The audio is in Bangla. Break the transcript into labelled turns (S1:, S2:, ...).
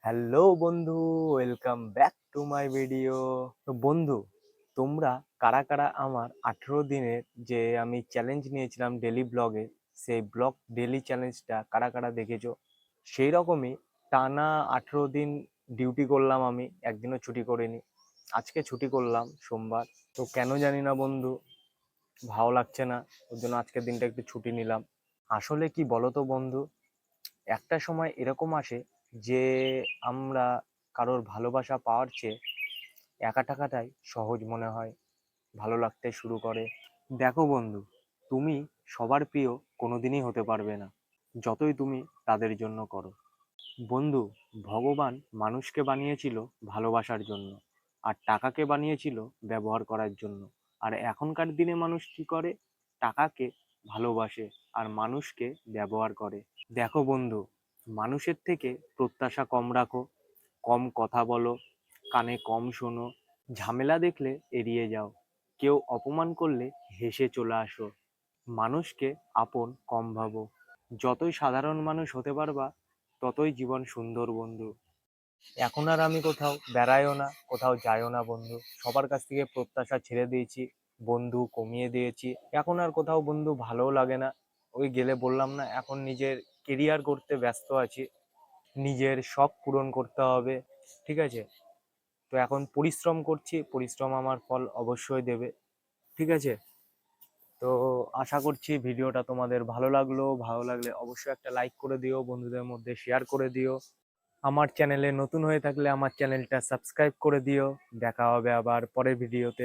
S1: হ্যালো বন্ধু, welcome back to my video. তো বন্ধু, তোমরা কারা কারা আমার 18 দিনের যে আমি চ্যালেঞ্জ নিয়েছিলাম ডেলি ব্লগে, সেই ব্লগ ডেলি চ্যালেঞ্জটা কারা কারা দেখেছো? সেই রকমই টানা 18 দিন ডিউটি করলাম, আমি একদিনও ছুটি করিনি। আজকে ছুটি করলাম সোমবার। তো কেন জানি না বন্ধু, ভালো লাগছে না, ওর জন্য আজকের দিনটা একটু ছুটি নিলাম। আসলে কি বলতো বন্ধু, একটা সময় এরকম আসে যে আমরা কারোর ভালোবাসা পাওয়ার চেয়ে একা থাকাটাই সহজ মনে হয়, ভালো লাগতে শুরু করে। দেখো বন্ধু, তুমি সবার প্রিয় কোনোদিনই হতে পারবে না, যতই তুমি তাদের জন্য করো। বন্ধু, ভগবান মানুষকে বানিয়েছিল ভালোবাসার জন্য, আর টাকাকে বানিয়েছিল ব্যবহার করার জন্য। আর এখনকার দিনে মানুষ কি করে? টাকাকে ভালোবাসে আর মানুষকে ব্যবহার করে। দেখো বন্ধু, মানুষের থেকে প্রত্যাশা কম রাখো, কম কথা বলো, কানে কম শোনো, ঝামেলা দেখলে এড়িয়ে যাও, কেউ অপমান করলে হেসে চলে আসো, মানুষকে আপন কম ভাবো। যতই সাধারণ মানুষ হতে পারবা, ততই জীবন সুন্দর বন্ধু। এখন আর আমি কোথাও বেড়াইও না, কোথাও যাইও না বন্ধু। সবার কাছ থেকে প্রত্যাশা ছেড়ে দিয়েছি, বন্ধু কমিয়ে দিয়েছি। এখন আর কোথাও বন্ধু ভালো লাগে না। ওই গেলে বললাম না, এখন নিজের কেরিয়ার করতে ব্যস্ত আছি, নিজের শখ পূরণ করতে হবে। ঠিক আছে, তো এখন পরিশ্রম করছি, পরিশ্রম আমার ফল অবশ্যই দেবে। ঠিক আছে, তো আশা করছি ভিডিওটা তোমাদের ভালো লাগলো। ভালো লাগলে অবশ্যই একটা লাইক করে দিও, বন্ধুদের মধ্যে শেয়ার করে দিও। আমার চ্যানেলে নতুন হয়ে থাকলে আমার চ্যানেলটা সাবস্ক্রাইব করে দিও। দেখা হবে আবার পরের ভিডিওতে।